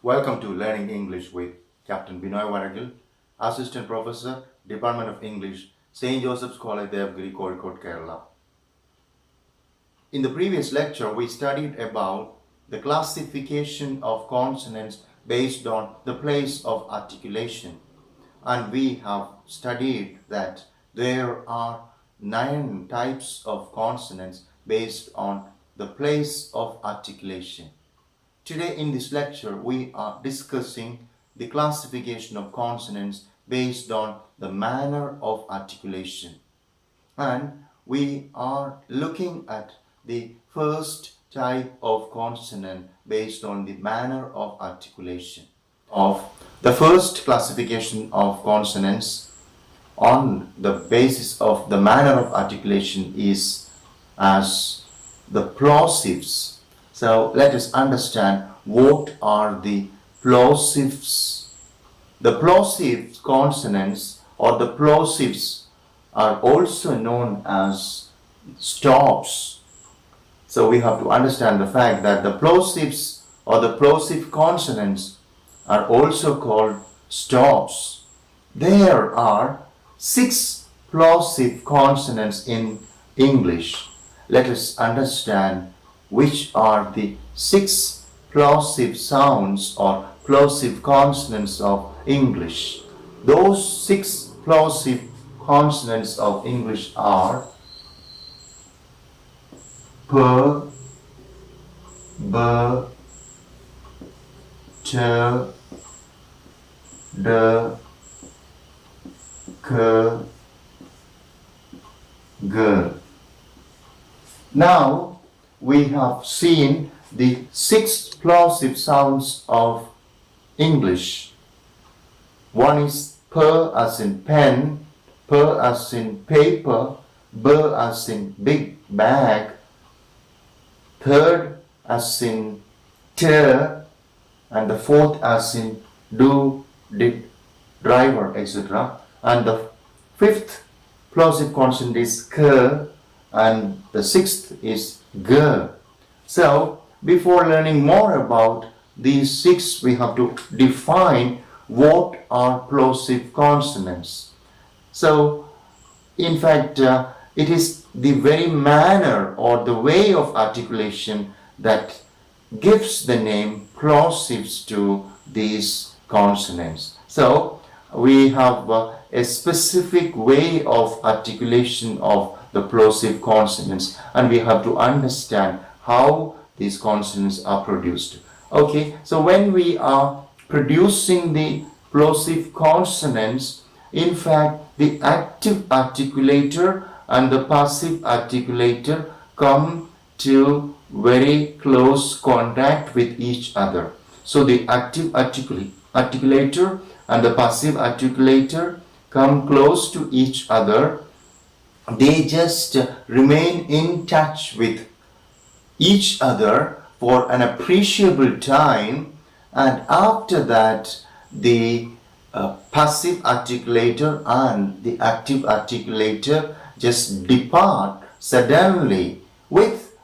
Welcome to Learning English with Captain Binoy Varakil, Assistant Professor, Department of English, St. Joseph's College, Devgiri, Calicut, Kerala. In the previous lecture, we studied about the classification of consonants based on the place of articulation. And we have studied that there are 9 types of consonants based on the place of articulation. Today in this lecture, we are discussing the classification of consonants based on the manner of articulation. And we are looking at the first type of consonant based on the manner of articulation. Of the first classification of consonants on the basis of the manner of articulation is as the plosives. So let us understand what are the plosives. The plosive consonants or the plosives are also known as stops. So we have to understand the fact that the plosives or the plosive consonants are also called stops. There are 6 plosive consonants in English. Let us understand which are the 6 plosive sounds or plosive consonants of English. Those 6 plosive consonants of English are P, B, T, D, K, G. Now we have seen the 6 plosive sounds of English. One is P as in pen, P as in paper, B as in big bag, third as in tear, and the fourth as in do, did, driver, etc. And the 5th plosive consonant is K, and the 6th is G. So before learning more about these 6, we have to define what are plosive consonants. So in fact, it is the very manner or the way of articulation that gives the name plosives to these consonants. So we have a specific way of articulation of the plosive consonants, and we have to understand how these consonants are produced. Okay, so when we are producing the plosive consonants, in fact, the active articulator and the passive articulator come to very close contact with each other. So the active articulator and the passive articulator come close to each other. They just remain in touch with each other for an appreciable time, and after that the passive articulator and the active articulator just depart suddenly with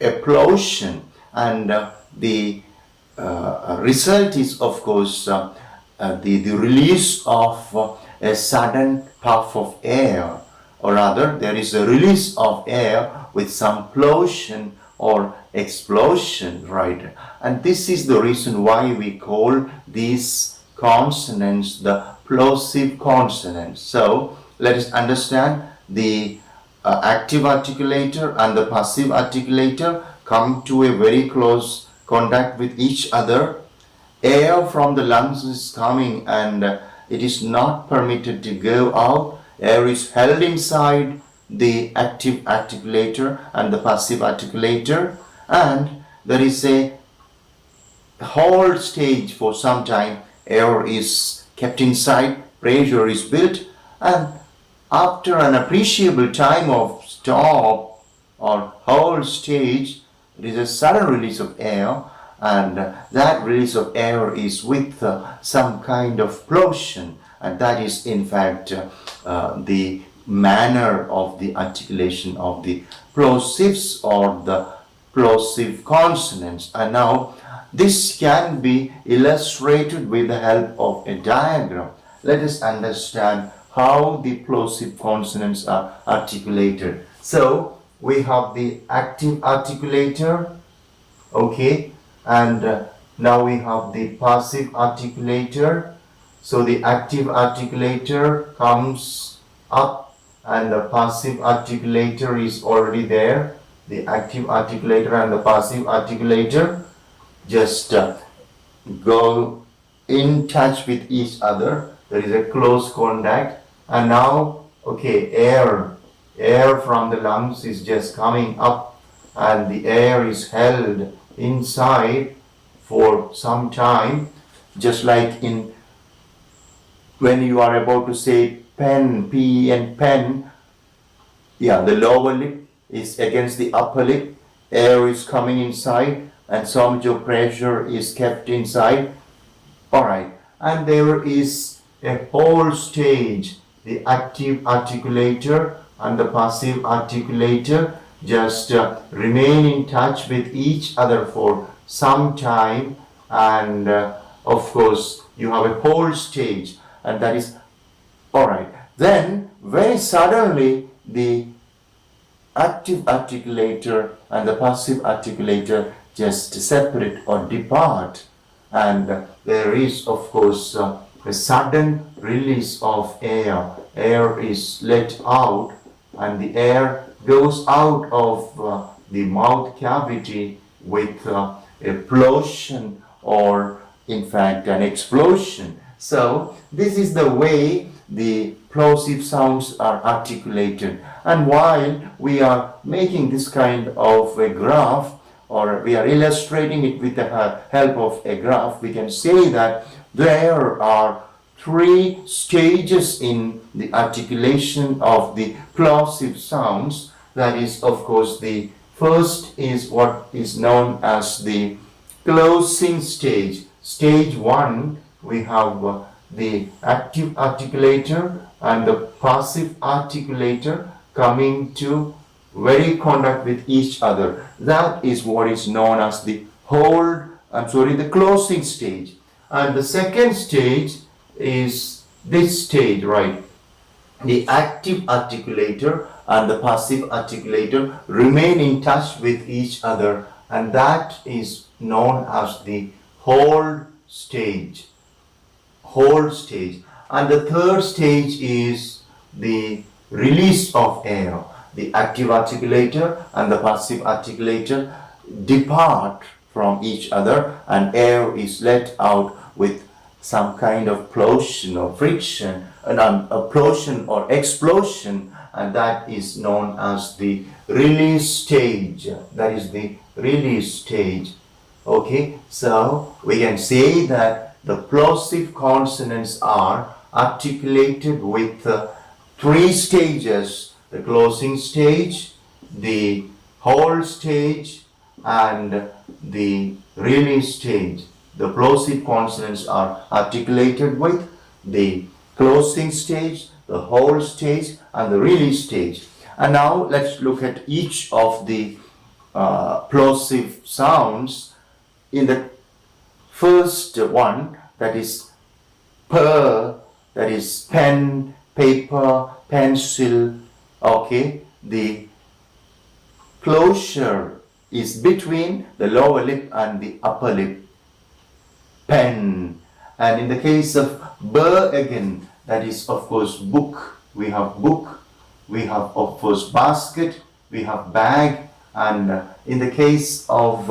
a Plosion, and the result is of course the release of a sudden puff of air, or rather there is a release of air with some Plosion or explosion, right? And this is the reason why we call these consonants the plosive consonants. So let us understand the active articulator and the passive articulator come to a very close contact with each other. Air from the lungs is coming and it is not permitted to go out. Air is held inside the active articulator and the passive articulator, and there is a hold stage for some time. Air is kept inside, pressure is built, and after an appreciable time of stop or hold stage, there is a sudden release of air, and that release of air is with some kind of Plosion, and that is in fact the manner of the articulation of the plosives or the plosive consonants. And now This can be illustrated with the help of a diagram. Let us understand how the plosive consonants are articulated. So we have the active articulator, okay, and now we have the passive articulator. So the active articulator comes up and the passive articulator is already there. The active articulator and the passive articulator just go in touch with each other. There is a close contact, and now okay, air from the lungs is just coming up, and the air is held inside for some time, just like in when you are about to say pen, P and pen, yeah, the lower lip is against the upper lip, air is coming inside and so much of pressure is kept inside. Alright, and there is a whole stage, the active articulator and the passive articulator just remain in touch with each other for some time, and of course you have a whole stage, and that is alright. Then very suddenly the active articulator and the passive articulator just separate or depart, and there is of course a sudden release of air. Air is let out, and the air goes out of the mouth cavity with a plosion, or in fact an explosion. So this is the way the plosive sounds are articulated. And while we are making this kind of a graph, or we are illustrating it with the help of a graph, we can say that there are three stages in the articulation of the plosive sounds. That is, of course, the first is what is known as the closing stage. Stage 1, we have the active articulator and the passive articulator coming to very contact with each other. That is what is known as the the closing stage. And the second stage is this stage, right? The active articulator and the passive articulator remain in touch with each other, and that is known as the hold stage. And the third stage is the release of air. The active articulator and the passive articulator depart from each other, and air is let out with some kind of plosion or friction, a plosion or explosion, and that is known as the release stage. That is the release stage. Okay, so we can say that the plosive consonants are articulated with three stages: the closing stage, the hold stage, and the release stage. The plosive consonants are articulated with the closing stage, the hold stage, and the release stage. And now let's look at each of the plosive sounds. In the first one, that is per, that is pen, paper, pencil. Okay, the closure is between the lower lip and the upper lip. Pen. And in the case of ber again, that is of course book. We have book, we have of course basket, we have bag, and in the case of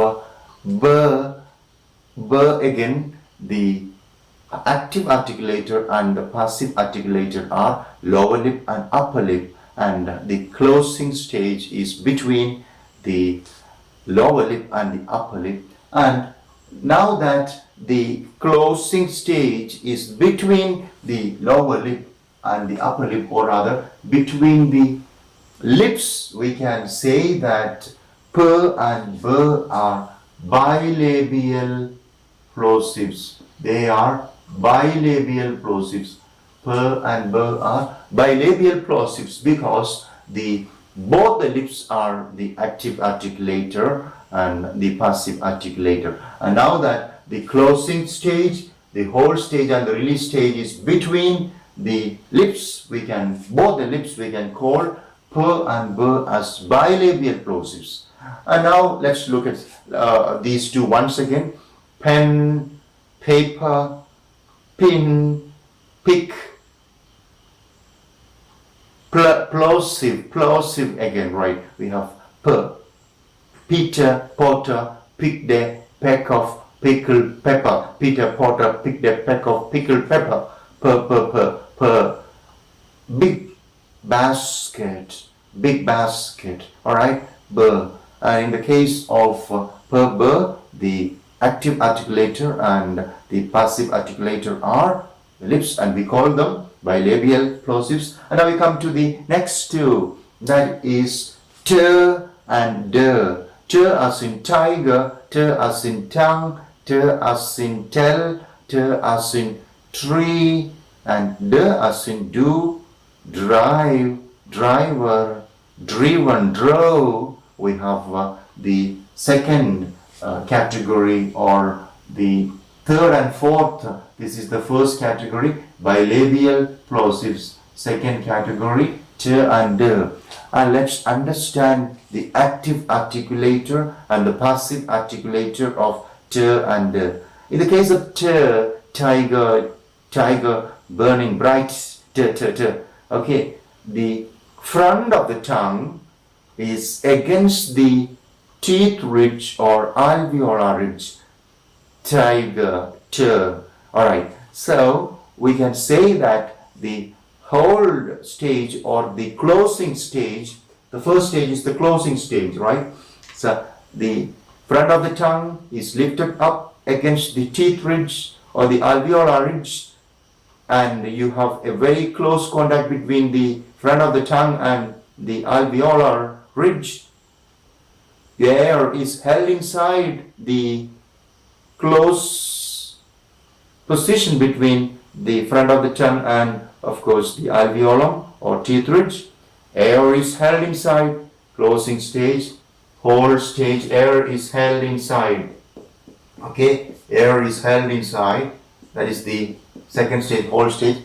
ber again, the active articulator and the passive articulator are lower lip and upper lip, and the closing stage is between the lower lip and the upper lip. And now that the closing stage is between the lower lip and the upper lip, or rather between the lips, we can say that per and ber are bilabial plosives. They are bilabial plosives. Per and ber are bilabial plosives because both the lips are the active articulator, and the passive articulator. And now that the closing stage, the hold stage and the release stage is between the lips, both the lips we can call p and b as bilabial plosives. And now let's look at these two once again. Pen, paper, pin, pick, plosive again, right? We have p, Peter, Potter, picked a peck of pickled pepper. Peter Potter picked a peck of pickled pepper. Big basket, all right, b. In the case of b, the active articulator and the passive articulator are the lips, and we call them bilabial plosives. And now we come to the next two, that is t and d. T as in tiger, t as in tongue, t as in tell, t as in tree, and d as in do, drive, driver, driven, drove. We have the second category, or the third and fourth. This is the first category, bilabial plosives. Second category, t and d. And let's understand the active articulator and the passive articulator of t and d. In the case of t, tiger, burning bright, t. Okay, the front of the tongue is against the teeth ridge or alveolar ridge. Tiger, t. Alright, so we can say that the hold stage or the closing stage, the first stage is the closing stage, right? So the front of the tongue is lifted up against the teeth ridge or the alveolar ridge, and you have a very close contact between the front of the tongue and the alveolar ridge. The air is held inside the close position between the front of the tongue and, of course, the alveolum or teeth ridge. Air is held inside. Closing stage, hold stage, air is held inside. Okay, air is held inside. That is the second stage, hold stage.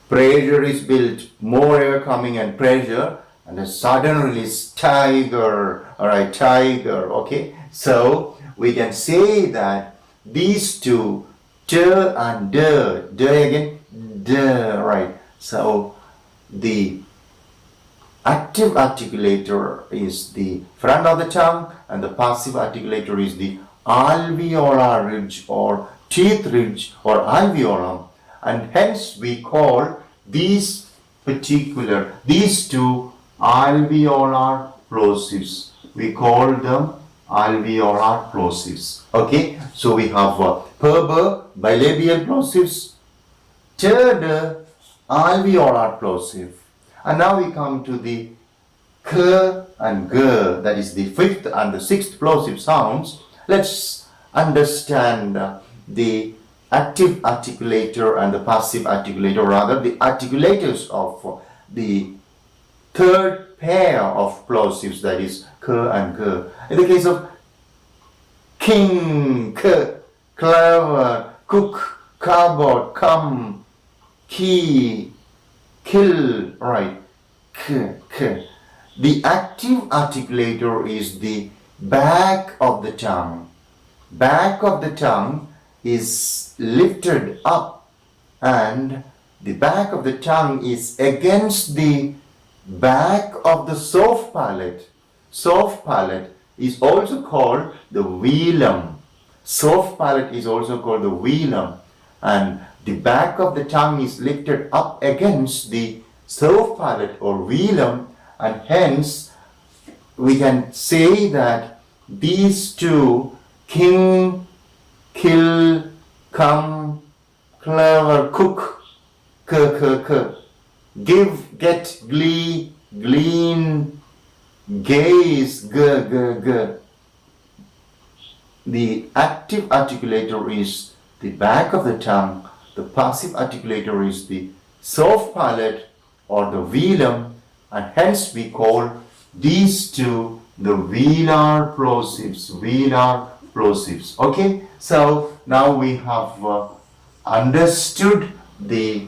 Pressure is built, more air coming and pressure, and a sudden release, tiger. Alright, tiger. Okay, so we can say that these two, t and d again, d, right? So the active articulator is the front of the tongue, and the passive articulator is the alveolar ridge or teeth ridge or alveolum, and hence we call these two alveolar plosives. We call them alveolar plosives. Okay, so we have bilabial plosives, third alveolar plosive, and now we come to the k and g, that is the fifth and the sixth plosive sounds. Let's understand the active articulator and the passive articulator, rather the articulators of the third pair of plosives, that is k and g. In the case of king, k, clever, cook, cardboard, come, key, kill, right, k. The active articulator is the back of the tongue. Back of the tongue is lifted up, and the back of the tongue is against the back of the soft palate. Soft palate is also called the velum. Soft palate is also called the velum, and the back of the tongue is lifted up against the soft palate or velum, and hence we can say that these two, king, kill, come, clever, cook, k, give, get, glee, glean, gaze, g. The active articulator is the back of the tongue. The passive articulator is the soft palate or the velum, and hence we call these two the velar plosives, velar plosives. Okay, so now we have understood the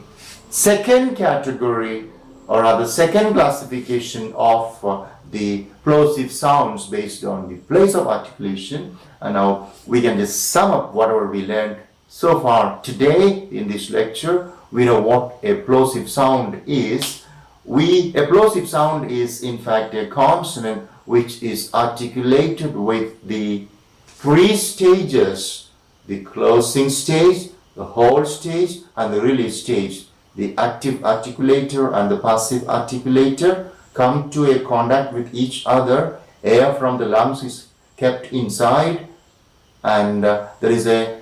second category or rather second classification of the plosive sounds based on the place of articulation. And now we can just sum up whatever we learned so far today in this lecture. We know what a plosive sound is. A plosive sound is in fact a consonant which is articulated with the three stages: the closing stage, the hold stage, and the release stage. The active articulator and the passive articulator come to a contact with each other. Air from the lungs is kept inside, and there is a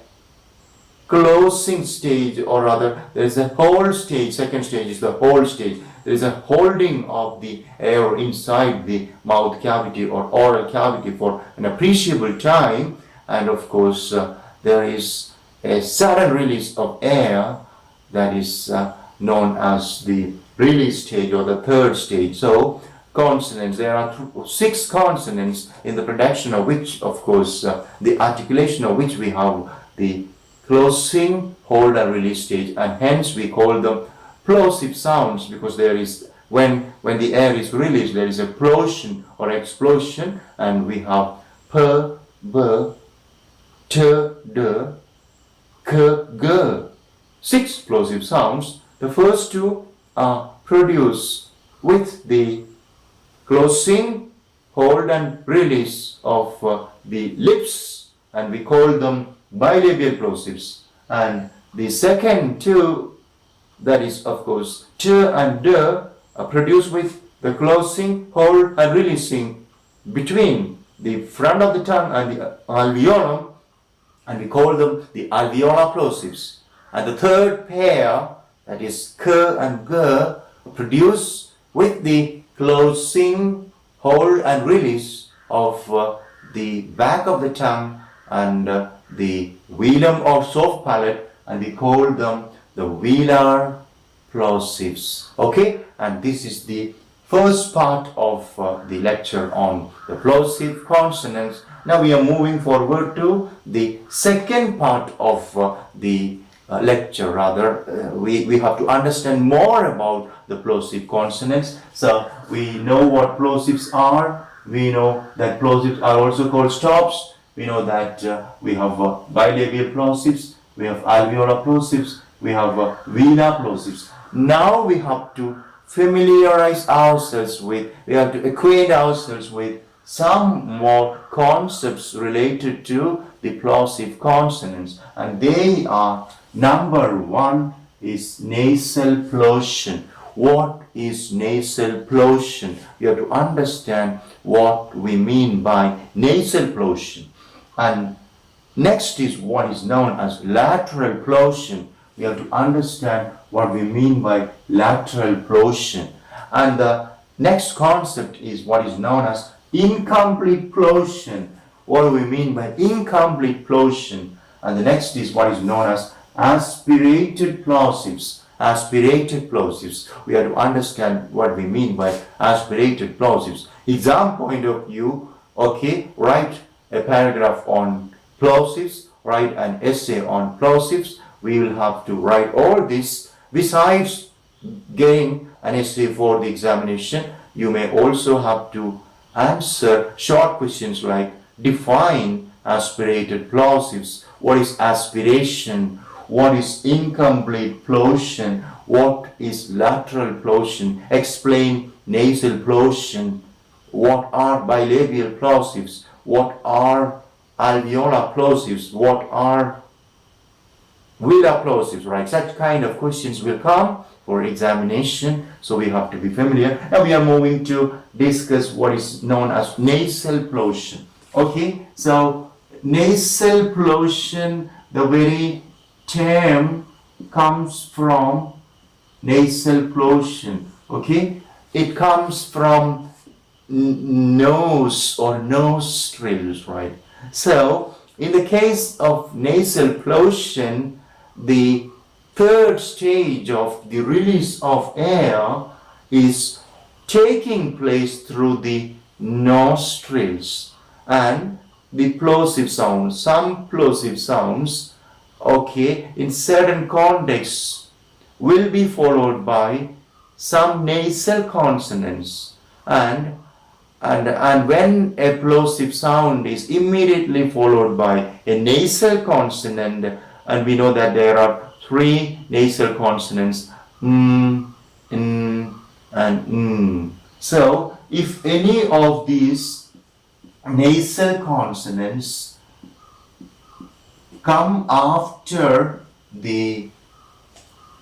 closing stage, or rather there is a hold stage. Second stage is the hold stage. There is a holding of the air inside the mouth cavity or oral cavity for an appreciable time, and of course there is a sudden release of air that is known as the release stage or the third stage. So consonants, there are 6 consonants, in the production of which, of course, the articulation of which we have the closing, hold and release stage, and hence we call them plosive sounds, because there is, when the air is released, there is a plosion or explosion, and we have p, b, t, d, k, g, 6 plosive sounds. The first 2 are produced with the closing, hold and release of the lips, and we call them bilabial plosives. And the second 2, that is of course t and d, are produced with the closing, hold and releasing between the front of the tongue and the alveolum, and we call them the alveolar plosives. And the third pair, that is k and g, produced with the closing, hold and release of the back of the tongue and the velum or soft palate, and we call them the velar plosives. Okay, and this is the first part of the lecture on the plosive consonants. Now we are moving forward to the second part of the lecture. Rather, we have to understand more about the plosive consonants. So we know what plosives are. We know that plosives are also called stops. We know that we have bilabial plosives, we have alveolar plosives, we have velar plosives. Now we have to familiarize ourselves with, we have to acquaint ourselves with some more concepts related to the plosive consonants, and they are: number 1 is nasal Plosion. What is nasal Plosion? You have to understand what we mean by nasal Plosion. And next is what is known as lateral Plosion. We have to understand what we mean by lateral Plosion. And the next concept is what is known as incomplete Plosion. What do we mean by incomplete Plosion? And the next is what is known as aspirated plosives. Aspirated plosives. We have to understand what we mean by aspirated plosives. Exam point of view, okay, write a paragraph on plosives, write an essay on plosives. We will have to write all this. Besides getting an essay for the examination, you may also have to answer short questions like: define aspirated plosives, what is aspiration, what is incomplete Plosion, what is lateral Plosion, explain nasal Plosion, what are bilabial plosives, what are alveolar plosives, what are velar plosives, right? Such kind of questions will come for examination, so we have to be familiar. Now we are moving to discuss what is known as nasal Plosion. Okay, so nasal Plosion, the very term comes from nasal Plosion. Okay, it comes from nose or nostrils, right? So in the case of nasal Plosion, the third stage of the release of air is taking place through the nostrils. And the plosive sounds, some plosive sounds, okay, in certain contexts will be followed by some nasal consonants, and when a plosive sound is immediately followed by a nasal consonant, and we know that there are three nasal consonants, and So if any of these nasal consonants come after the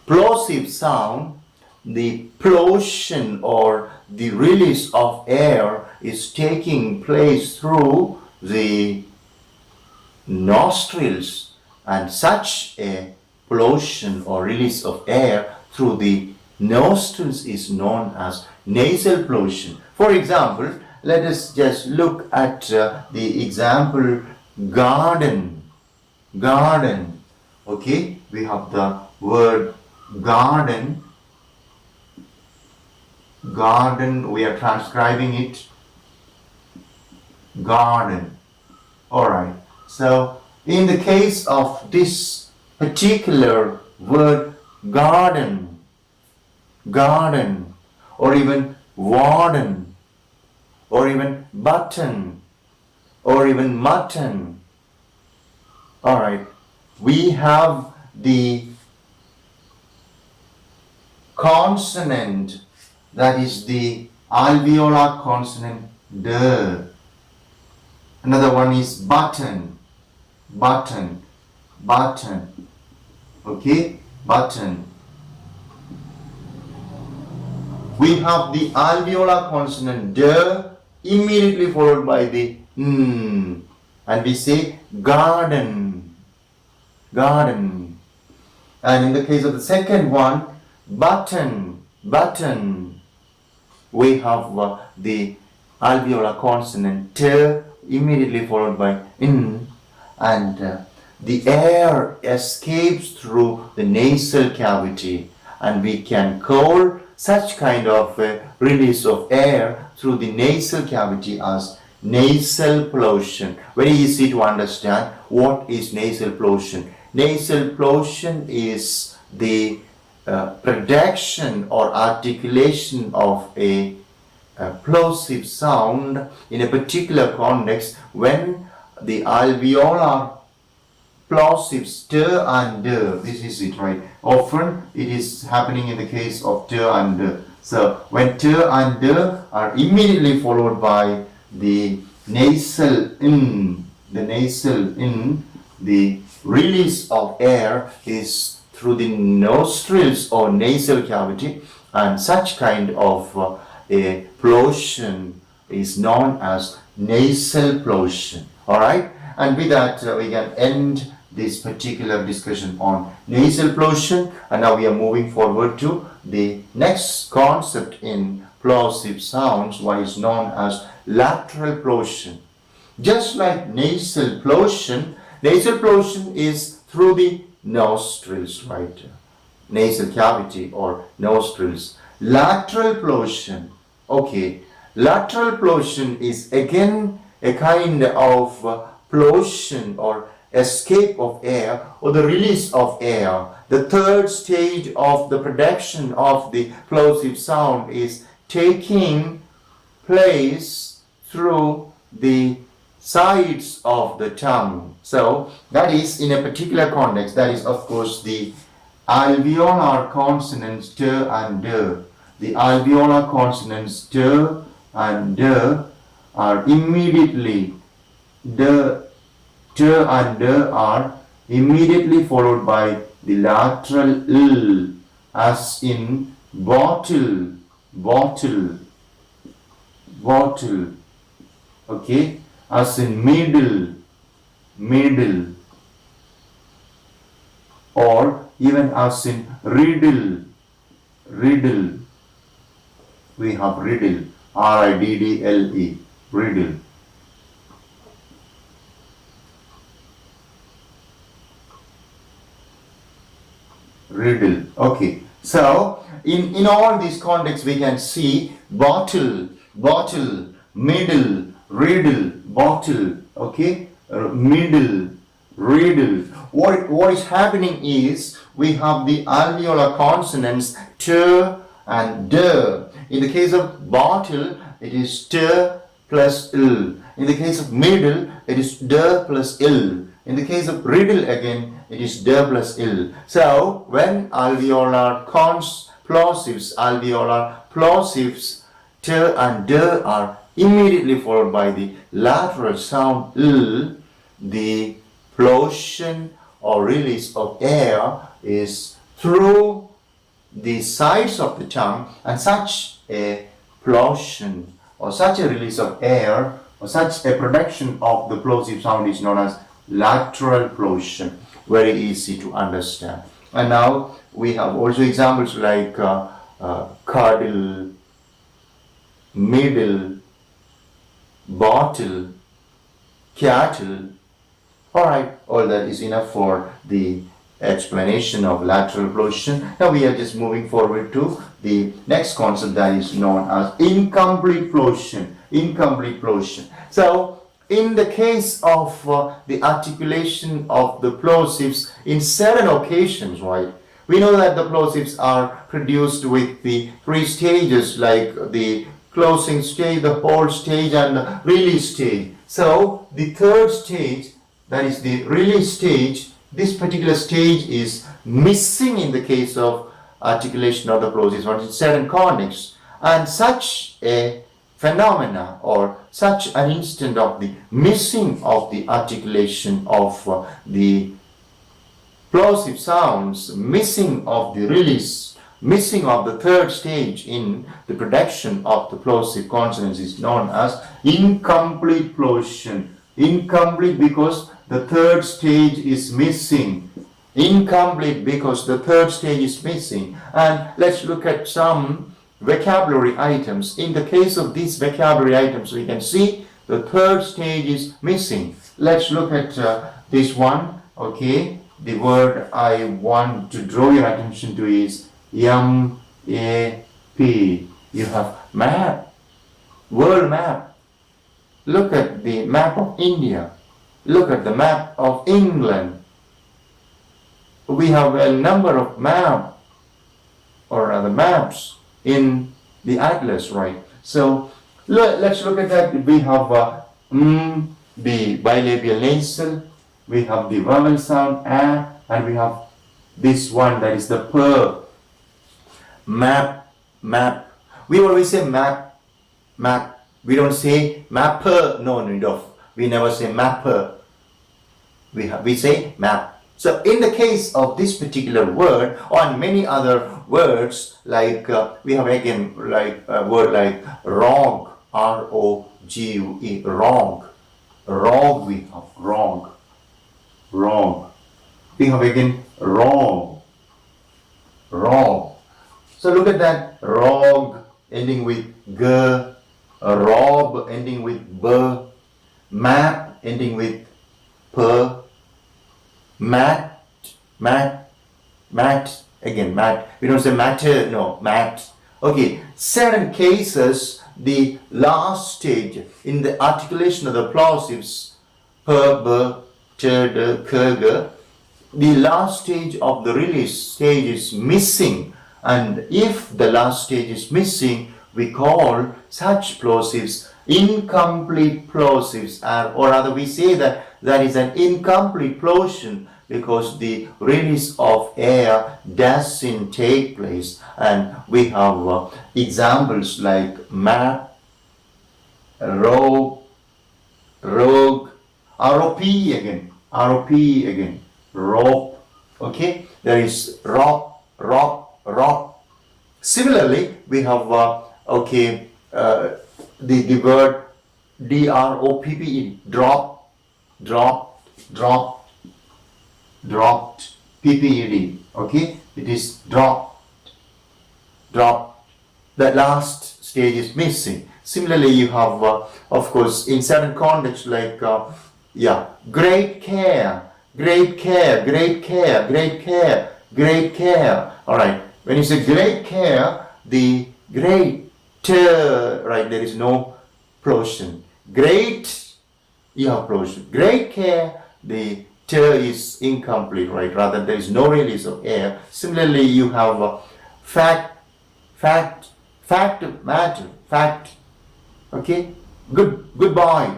plosive sound, the plosion or the release of air is taking place through the nostrils, and such a plosion or release of air through the nostrils is known as nasal plosion. For example, let us just look at the example garden. Garden. Okay, we have the word garden. Garden, we are transcribing it. Garden. Alright. So, in the case of this particular word garden, garden, or even warden, or even button, or even mutton. Alright. We have the consonant, that is the alveolar consonant D. Another one is button, button, button. Okay, button. We have the alveolar consonant D immediately followed by the and we say garden, garden. And in the case of the second one, button, button, we have the alveolar consonant T immediately followed by and the air escapes through the nasal cavity, and we can call such kind of release of air through the nasal cavity as nasal plosion. Very easy to understand. What is nasal plosion? Nasal plosion is the production or articulation of a plosive sound in a particular context when the alveolar plosives T and D. This is it, right? Often it is happening in the case of T and D. So when T and D are immediately followed by the nasal the release of air is through the nostrils or nasal cavity, and such kind of a plosion is known as nasal plosion. Alright, and with that we can end this particular discussion on nasal plosion, and now we are moving forward to the next concept in plosive sounds, what is known as lateral plosion. Just like nasal plosion is through the nostrils, right? Nasal cavity or nostrils. Lateral plosion, okay, lateral plosion is again a kind of plosion or escape of air or the release of air. The third stage of the production of the plosive sound is taking place through the sides of the tongue. So that is in a particular context, that is of course the alveolar consonants T and D. The alveolar consonants T and D are immediately T and D are immediately followed by the lateral L, as in bottle, bottle, bottle. Okay, as in middle, middle, or even as in riddle, riddle. We have riddle, R-I-D-D-L-E, riddle. Riddle. Okay, so in all these contexts we can see bottle, bottle, middle, riddle, bottle, okay, middle, riddle. What is happening is we have the alveolar consonants t and d. In the case of bottle, it is t plus l. In the case of middle, it is d plus l. In the case of riddle again, it is d plus l. So when alveolar plosives t and d are immediately followed by the lateral sound l, the Plosion or release of air is through the sides of the tongue, and such a Plosion or such a release of air or such a production of the plosive sound is known as lateral Plosion. Very easy to understand. And now we have also examples like cuddle, middle, bottle, cattle. Alright, all that is enough for the explanation of lateral Plosion. Now we are just moving forward to the next concept, that is known as incomplete Plosion. Incomplete Plosion. So in the case of the articulation of the plosives, in certain occasions, right, we know that the plosives are produced with the three stages, like the closing stage, the hold stage, and the release stage. So the third stage, that is the release stage, this particular stage is missing in the case of articulation of the plosives in certain contexts, and such a phenomena or such an instant of the missing of the articulation of the plosive sounds, missing of the release, missing of the third stage in the production of the plosive consonants is known as incomplete Plosion. Incomplete because the third stage is missing. Incomplete because the third stage is missing. And let's look at some vocabulary items. In the case of these vocabulary items, we can see the third stage is missing. Let's look at this one. Okay, the word I want to draw your attention to is MAP. You have map, world map. Look at the map of India. Look at the map of England. We have a number of maps, or other maps in the atlas, right? So let's look at that. We have the bilabial nasal, we have the vowel sound a, and we have this one, that is the per. Map. We always say map. We don't say mapper. No. We never say mapper. We say map. So in the case of this particular word, or many other words, like we have again like a word like wrong, R-O-G-U-E, wrong. Wrong, we have wrong. We have again wrong. So look at that, rog ending with g, rob ending with b, map ending with p, mat, again mat. We don't say matter, no, mat. Okay, certain cases, the last stage in the articulation of the plosives, p, b, t, d, k, g, the last stage of the release stage is missing. And if the last stage is missing, we call such plosives incomplete plosives, or rather we say that that is an incomplete Plosion because the release of air doesn't take place. And we have examples like map, rogue, ROP again, rope. Okay, there is rock. Similarly, we have the word DROPPE, dropped, PPED. Okay, it is dropped. The last stage is missing. Similarly, you have of course in certain contexts like great care. All right. When you say great care, the great, right, there is no Plosion. Great, you have Plosion. Great care, the T is incomplete, right? Rather, there is no release of air. Similarly, you have fact, matter. Okay, goodbye.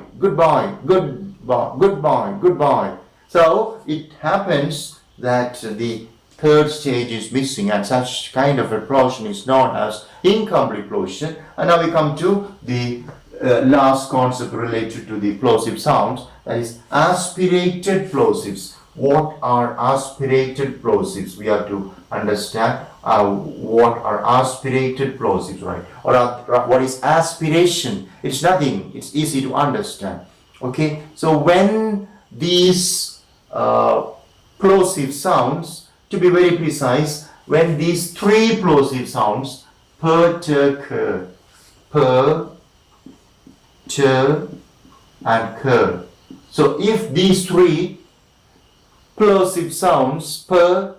So it happens that the third stage is missing, and such kind of a Plosion is known as incomplete Plosion. And now we come to the last concept related to the plosive sounds, that is aspirated plosives. What are aspirated plosives? We have to understand what are aspirated plosives, right? Or what is aspiration? It's nothing. It's easy to understand. Okay, so when these plosive sounds, to be very precise, when these three plosive sounds per, t, and k. So if these three plosive sounds per,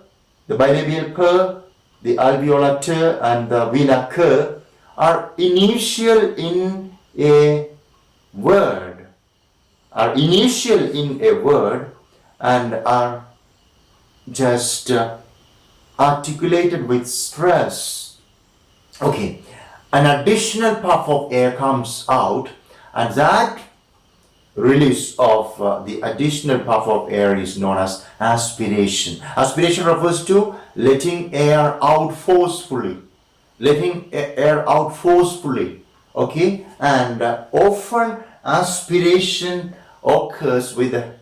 the bilabial per, the alveolar t, and the velar k are initial in a word, and are just articulated with stress. Okay, an additional puff of air comes out, and that release of the additional puff of air is known as aspiration. Aspiration refers to letting air out forcefully. Okay, and often aspiration occurs with the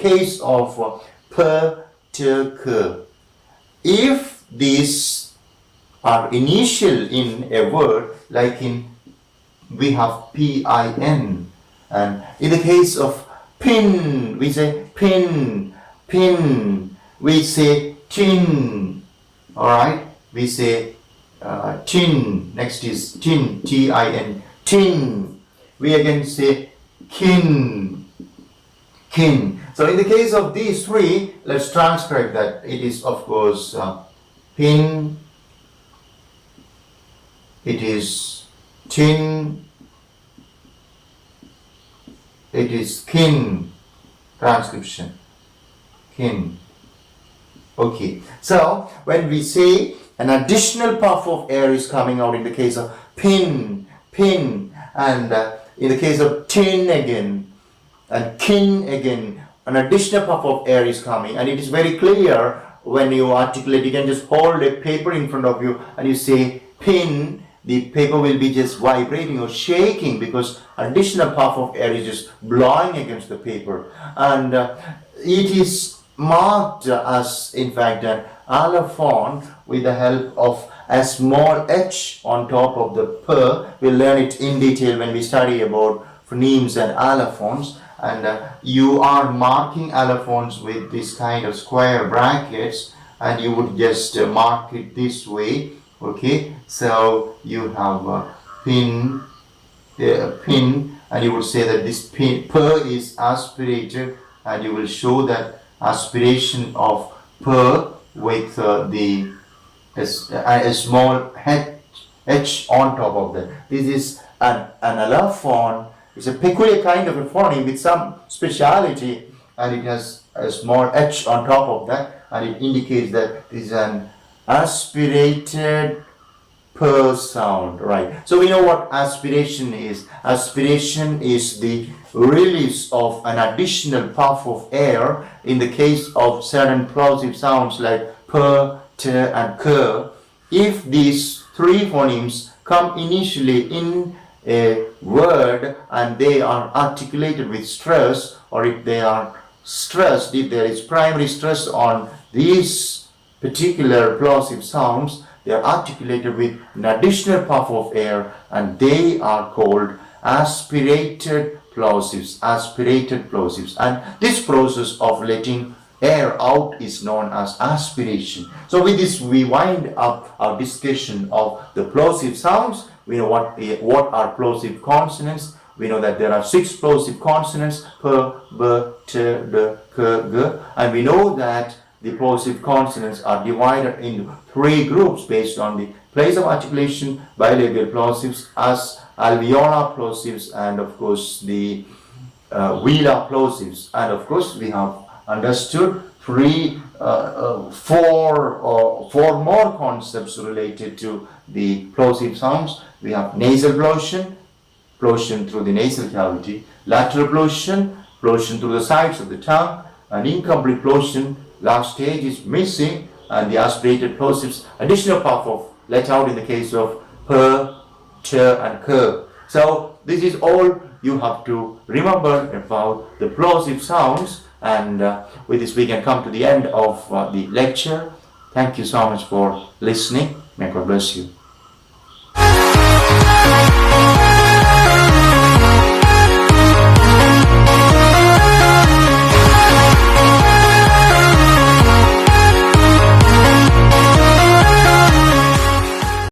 case of per, t, k. If these are initial in a word, like we have pin, and in the case of pin, we say pin. We say tin. All right, we say tin. Next is tin, tin, tin. We again say kin. So in the case of these three, let's transcribe that. It is of course pin, it is tin, it is kin. Transcription, kin. Okay, so when we say an additional puff of air is coming out in the case of pin, and in the case of tin again, and kin again, an additional puff of air is coming, and it is very clear when you articulate. You can just hold a paper in front of you and you say pin, the paper will be just vibrating or shaking because additional puff of air is just blowing against the paper, and it is marked as in fact an allophone with the help of a small h on top of the p. We'll learn it in detail when we study about phonemes and allophones. And you are marking allophones with this kind of square brackets, and you would just mark it this way. Okay, so you have a pin, and you would say that this per is aspirated, and you will show that aspiration of per with a small h on top of that. This is an allophone. It's a peculiar kind of a phoneme with some speciality, and it has a small h on top of that, and it indicates that this is an aspirated per sound, right? So we know what aspiration is. Aspiration is the release of an additional puff of air in the case of certain plosive sounds like per, t, and k. If these three phonemes come initially in a word and they are articulated with stress, or if they are stressed, if there is primary stress on these particular plosive sounds, they are articulated with an additional puff of air, and they are called aspirated plosives. And this process of letting air out is known as aspiration. So with this we wind up our discussion of the plosive sounds. We know what are plosive consonants. We know that there are 6 plosive consonants: p, b, t, d, k, g, and we know that the plosive consonants are divided into 3 groups based on the place of articulation, bilabial plosives as alveolar plosives, and of course the Velar plosives. And of course we have understood four more concepts related to the plosive sounds. We have nasal Plosion, Plosion through the nasal cavity, lateral Plosion, Plosion through the sides of the tongue, and incomplete Plosion, last stage is missing, and the aspirated plosives, additional puff of let out in the case of per, ter, and cur. So this is all you have to remember about the plosive sounds, and with this we can come to the end of the lecture. Thank you so much for listening. May God bless you.